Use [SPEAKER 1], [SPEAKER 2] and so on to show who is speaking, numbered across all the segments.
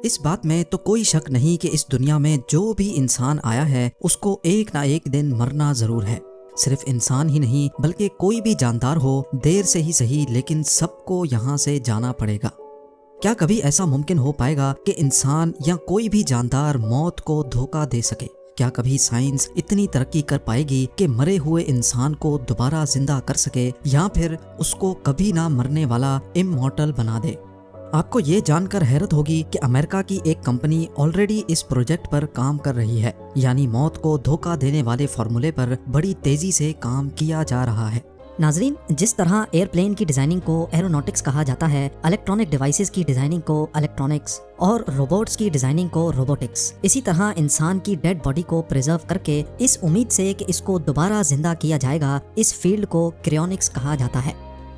[SPEAKER 1] इस बात में तो कोई शक नहीं कि इस दुनिया में जो भी इंसान आया है उसको एक ना एक दिन मरना जरूर है। सिर्फ इंसान ही नहीं बल्कि कोई भी जानदार हो, देर से ही सही लेकिन सबको यहाँ से जाना पड़ेगा। क्या कभी ऐसा मुमकिन हो पाएगा कि इंसान या कोई भी जानदार मौत को धोखा दे सके? क्या कभी साइंस इतनी तरक्की कर पाएगी कि मरे हुए इंसान को दोबारा जिंदा कर सके या फिर उसको कभी ना मरने वाला इमॉर्टल बना दे? आपको ये जानकर हैरत होगी कि अमेरिका की एक कंपनी ऑलरेडी इस प्रोजेक्ट पर काम कर रही है, यानी मौत को धोखा देने वाले फॉर्मूले पर बड़ी तेजी से काम किया जा रहा है।
[SPEAKER 2] नाजरीन, जिस तरह एयरप्लेन की डिजाइनिंग को एरोनॉटिक्स कहा जाता है, इलेक्ट्रॉनिक डिवाइसेस की डिजाइनिंग को इलेक्ट्रॉनिक्स और रोबोट्स की डिजाइनिंग को रोबोटिक्स, इसी तरह इंसान की डेड बॉडी को प्रिजर्व करके इस उम्मीद से कि इसको दोबारा जिंदा किया जाएगा, इस फील्ड को क्रायोनिक्स कहा जाता है।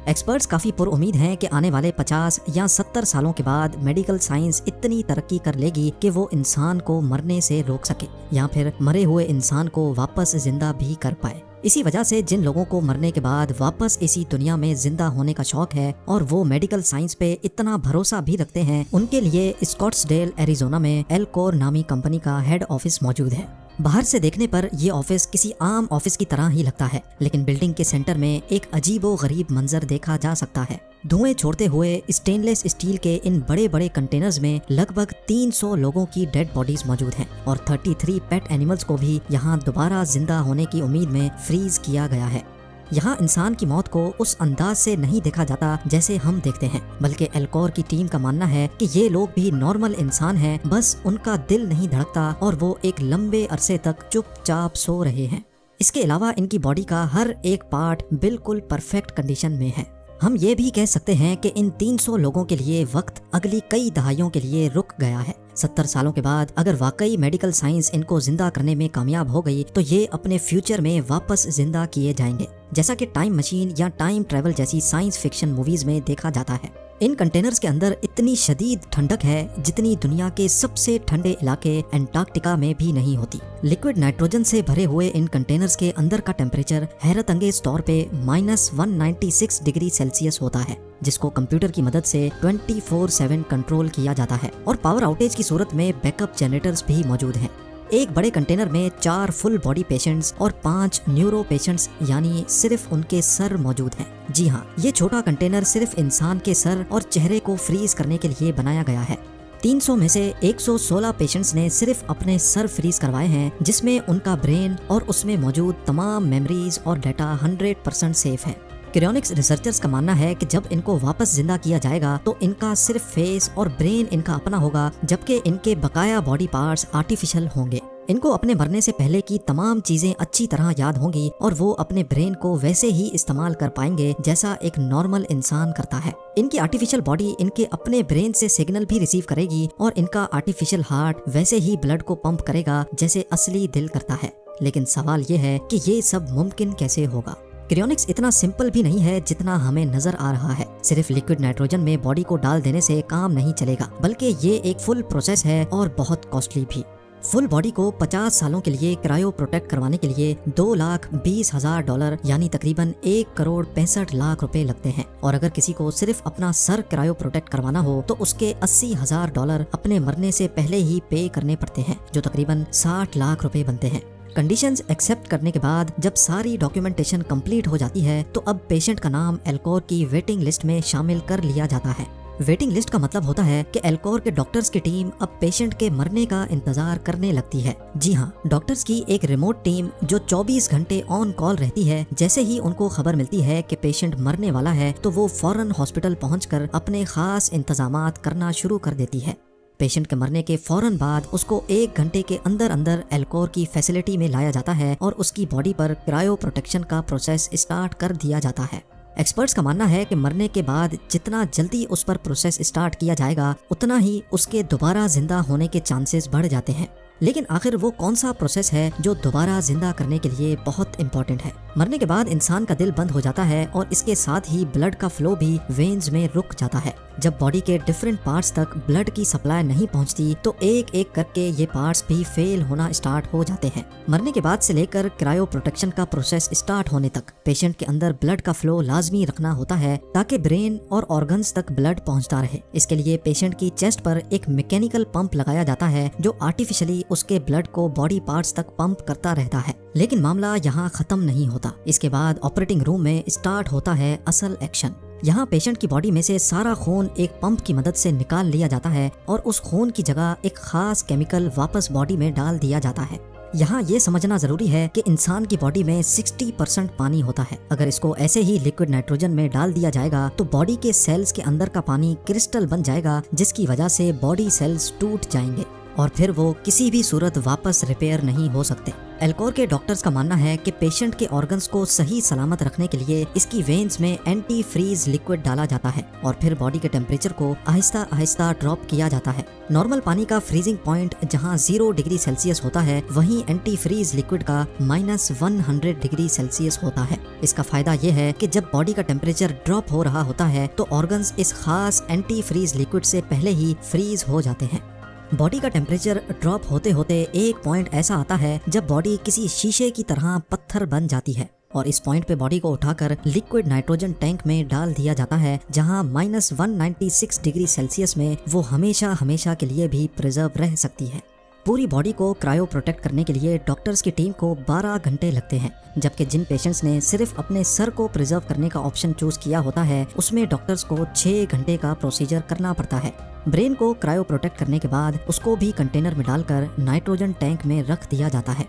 [SPEAKER 2] एक्सपर्ट्स काफ़ी पुरउम्मीद हैं कि आने वाले 50 या 70 सालों के बाद मेडिकल साइंस इतनी तरक्की कर लेगी कि वो इंसान को मरने से रोक सके या फिर मरे हुए इंसान को वापस जिंदा भी कर पाए। इसी वजह से जिन लोगों को मरने के बाद वापस इसी दुनिया में जिंदा होने का शौक है और वो मेडिकल साइंस पे इतना भरोसा भी रखते हैं, उनके लिए स्कॉट्सडेल एरिजोना में एल्कोर नामी कंपनी का हेड ऑफिस मौजूद है। बाहर से देखने पर ये ऑफिस किसी आम ऑफिस की तरह ही लगता है, लेकिन बिल्डिंग के सेंटर में एक अजीबो गरीब मंजर देखा जा सकता है। धुएं छोड़ते हुए स्टेनलेस स्टील के इन बड़े बड़े कंटेनर्स में लगभग 300 लोगों की डेड बॉडीज मौजूद हैं और 33 पेट एनिमल्स को भी यहाँ दोबारा जिंदा होने की उम्मीद में फ्रीज किया गया है। यहाँ इंसान की मौत को उस अंदाज से नहीं देखा जाता जैसे हम देखते हैं, बल्कि एल्कोर की टीम का मानना है कि ये लोग भी नॉर्मल इंसान हैं, बस उनका दिल नहीं धड़कता और वो एक लंबे अरसे तक चुपचाप सो रहे हैं। इसके अलावा इनकी बॉडी का हर एक पार्ट बिल्कुल परफेक्ट कंडीशन में है। हम ये भी कह सकते हैं कि इन 300 लोगों के लिए वक्त अगली कई दहाइयों के लिए रुक गया है। 70 सालों के बाद अगर वाकई मेडिकल साइंस इनको जिंदा करने में कामयाब हो गई तो ये अपने फ्यूचर में वापस जिंदा किए जाएंगे, जैसा कि टाइम मशीन या टाइम ट्रेवल जैसी साइंस फिक्शन मूवीज में देखा जाता है। इन कंटेनर्स के अंदर इतनी शदीद ठंडक है जितनी दुनिया के सबसे ठंडे इलाके एंटार्क्टिका में भी नहीं होती। लिक्विड नाइट्रोजन से भरे हुए इन कंटेनर्स के अंदर का टेम्परेचर हैरत अंगेज तौर पे -196 डिग्री सेल्सियस होता है, जिसको कंप्यूटर की मदद से 24/7 कंट्रोल किया जाता है और पावर आउटेज की सूरत में बैकअप जनरेटर्स भी मौजूद हैं। एक बड़े कंटेनर में 4 फुल बॉडी पेशेंट्स और 5 न्यूरो पेशेंट्स यानी सिर्फ उनके सर मौजूद हैं। जी हाँ, ये छोटा कंटेनर सिर्फ इंसान के सर और चेहरे को फ्रीज करने के लिए बनाया गया है। 300 में से 116 पेशेंट्स ने सिर्फ अपने सर फ्रीज करवाए हैं, जिसमें उनका ब्रेन और उसमें मौजूद तमाम मेमोरीज और डाटा 100% सेफ है। क्रायोनिक्स रिसर्चर्स का मानना है कि जब इनको वापस जिंदा किया जाएगा तो इनका सिर्फ फेस और ब्रेन इनका अपना होगा, जबकि इनके बकाया बॉडी पार्ट्स आर्टिफिशियल होंगे। इनको अपने मरने से पहले की तमाम चीजें अच्छी तरह याद होंगी और वो अपने ब्रेन को वैसे ही इस्तेमाल कर पाएंगे जैसा एक नॉर्मल इंसान करता है। इनकी आर्टिफिशियल बॉडी इनके अपने ब्रेन से सिग्नल भी रिसीव करेगी और इनका आर्टिफिशियल हार्ट वैसे ही ब्लड को पंप करेगा जैसे असली दिल करता है। लेकिन सवाल ये है कि ये सब मुमकिन कैसे होगा? क्रायोनिक्स इतना सिंपल भी नहीं है जितना हमें नजर आ रहा है। सिर्फ लिक्विड नाइट्रोजन में बॉडी को डाल देने से काम नहीं चलेगा, बल्कि ये एक फुल प्रोसेस है और बहुत कॉस्टली भी। फुल बॉडी को 50 सालों के लिए क्रायो प्रोटेक्ट करवाने के लिए $2,20,000 यानी तकरीबन 1,65,00,000 रुपए लगते हैं, और अगर किसी को सिर्फ अपना सर क्रायो प्रोटेक्ट करवाना हो तो उसके $80,000 अपने मरने से पहले ही पे करने पड़ते हैं, जो तकरीबन 60 लाख रुपए बनते हैं। कंडीशंस एक्सेप्ट करने के बाद जब सारी डॉक्यूमेंटेशन कंप्लीट हो जाती है तो अब पेशेंट का नाम एल्कोर की वेटिंग लिस्ट में शामिल कर लिया जाता है। वेटिंग लिस्ट का मतलब होता है कि एल्कोर के डॉक्टर्स की टीम अब पेशेंट के मरने का इंतजार करने लगती है। जी हाँ, डॉक्टर्स की एक रिमोट टीम जो 24 घंटे ऑन कॉल रहती है। जैसे ही उनको खबर मिलती है कि पेशेंट मरने वाला है तो वो फौरन हॉस्पिटल पहुंचकर अपने खास इंतजामात करना शुरू कर देती है। पेशेंट के मरने के फौरन बाद उसको 1 घंटे के अंदर अंदर एल्कोर की फैसिलिटी में लाया जाता है और उसकी बॉडी पर क्रायो प्रोटेक्शन का प्रोसेस स्टार्ट कर दिया जाता है। एक्सपर्ट्स का मानना है कि मरने के बाद जितना जल्दी उस पर प्रोसेस स्टार्ट किया जाएगा उतना ही उसके दोबारा जिंदा होने के चांसेस बढ़ जाते हैं। लेकिन आखिर वो कौन सा प्रोसेस है जो दोबारा जिंदा करने के लिए बहुत इंपॉर्टेंट है? मरने के बाद इंसान का दिल बंद हो जाता है और इसके साथ ही ब्लड का फ्लो भी वेन्स में रुक जाता है। जब बॉडी के डिफरेंट पार्ट्स तक ब्लड की सप्लाई नहीं पहुंचती तो एक एक करके ये पार्ट्स भी फेल होना स्टार्ट हो जाते हैं। मरने के बाद से लेकर क्रायो प्रोटेक्शन का प्रोसेस स्टार्ट होने तक पेशेंट के अंदर ब्लड का फ्लो लाजमी रखना होता है ताकि ब्रेन और ऑर्गन्स तक ब्लड पहुंचता रहे। इसके लिए पेशेंट की चेस्ट पर एक मैकेनिकल पंप लगाया जाता है जो आर्टिफिशियली उसके ब्लड को बॉडी पार्ट्स तक पंप करता रहता है। लेकिन मामला यहाँ खत्म नहीं होता। इसके बाद ऑपरेटिंग रूम में स्टार्ट होता है असल एक्शन। यहाँ पेशेंट की बॉडी में से सारा खून एक पंप की मदद से निकाल लिया जाता है और उस खून की जगह एक खास केमिकल वापस बॉडी में डाल दिया जाता है। यहाँ ये समझना जरूरी है कि इंसान की बॉडी में 60% पानी होता है। अगर इसको ऐसे ही लिक्विड नाइट्रोजन में डाल दिया जाएगा तो बॉडी के सेल्स के अंदर का पानी क्रिस्टल बन जाएगा, जिसकी वजह से बॉडी सेल्स टूट जाएंगे और फिर वो किसी भी सूरत वापस रिपेयर नहीं हो सकते। एल्कोर के डॉक्टर्स का मानना है कि पेशेंट के ऑर्गन्स को सही सलामत रखने के लिए इसकी वेन्स में एंटी फ्रीज लिक्विड डाला जाता है और फिर बॉडी के टेम्परेचर को आहिस्ता आहिस्ता ड्रॉप किया जाता है। नॉर्मल पानी का फ्रीजिंग पॉइंट जहां 0 डिग्री सेल्सियस होता है, वहीं एंटी फ्रीज लिक्विड का -100 डिग्री सेल्सियस होता है। इसका फायदा ये है कि जब बॉडी का टेम्परेचर ड्रॉप हो रहा होता है तो ऑर्गन्स इस खास एंटी फ्रीज लिक्विड से पहले ही फ्रीज हो जाते हैं। बॉडी का टेम्परेचर ड्रॉप होते होते एक पॉइंट ऐसा आता है जब बॉडी किसी शीशे की तरह पत्थर बन जाती है और इस पॉइंट पे बॉडी को उठाकर लिक्विड नाइट्रोजन टैंक में डाल दिया जाता है, जहां -196 डिग्री सेल्सियस में वो हमेशा हमेशा के लिए भी प्रिजर्व रह सकती है। पूरी बॉडी को क्रायो प्रोटेक्ट करने के लिए डॉक्टर्स की टीम को 12 घंटे लगते हैं, जबकि जिन पेशेंट्स ने सिर्फ अपने सर को प्रिजर्व करने का ऑप्शन चूज किया होता है उसमें डॉक्टर्स को 6 घंटे का प्रोसीजर करना पड़ता है। ब्रेन को क्रायो प्रोटेक्ट करने के बाद उसको भी कंटेनर में डालकर नाइट्रोजन टैंक में रख दिया जाता है।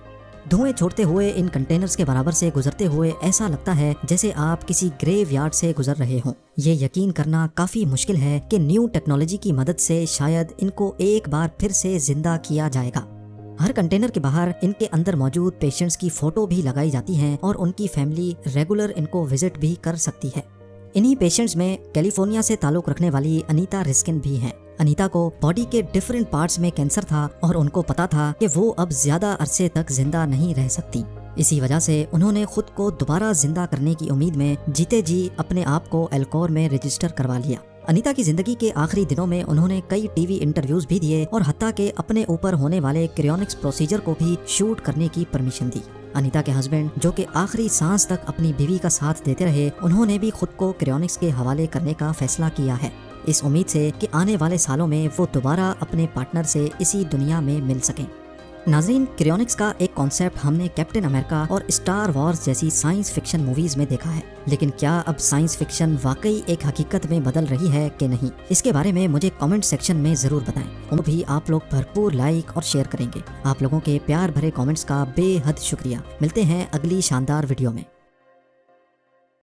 [SPEAKER 2] धुएं छोड़ते हुए इन कंटेनर्स के बराबर से गुजरते हुए ऐसा लगता है जैसे आप किसी ग्रेवयार्ड से गुजर रहे हों। ये यकीन करना काफी मुश्किल है कि न्यू टेक्नोलॉजी की मदद से शायद इनको एक बार फिर से जिंदा किया जाएगा। हर कंटेनर के बाहर इनके अंदर मौजूद पेशेंट्स की फोटो भी लगाई जाती है और उनकी फैमिली रेगुलर इनको विजिट भी कर सकती है। इन्हीं पेशेंट्स में कैलिफोर्निया से ताल्लुक रखने वाली अनीता रिस्किन भी हैं। अनीता को बॉडी के डिफरेंट पार्ट्स में कैंसर था और उनको पता था कि वो अब ज्यादा अरसे तक जिंदा नहीं रह सकती। इसी वजह से उन्होंने खुद को दोबारा जिंदा करने की उम्मीद में जीते जी अपने आप को एल्कोर में रजिस्टर करवा लिया। अनीता की जिंदगी के आखिरी दिनों में उन्होंने कई टीवी इंटरव्यूज भी दिए और हत्ता के अपने ऊपर होने वाले क्रायोनिक्स प्रोसीजर को भी शूट करने की परमिशन दी। अनीता के हस्बैंड, जो कि आखिरी सांस तक अपनी बीवी का साथ देते रहे, उन्होंने भी खुद को क्रायोनिक्स के हवाले करने का फैसला किया है, इस उम्मीद से कि आने वाले सालों में वो दोबारा अपने पार्टनर से इसी दुनिया में मिल सकें। नाज़रीन, क्रायोनिक्स का एक कॉन्सेप्ट हमने कैप्टन अमेरिका और स्टार वॉर्स जैसी साइंस फिक्शन मूवीज में देखा है, लेकिन क्या अब साइंस फिक्शन वाकई एक हकीकत में बदल रही है कि नहीं? इसके बारे में मुझे कमेंट सेक्शन में जरूर बताएं। उम्मीद भी आप लोग भरपूर लाइक और शेयर करेंगे। आप लोगों के प्यार भरे कमेंट्स का बेहद शुक्रिया। मिलते हैं अगली शानदार वीडियो में।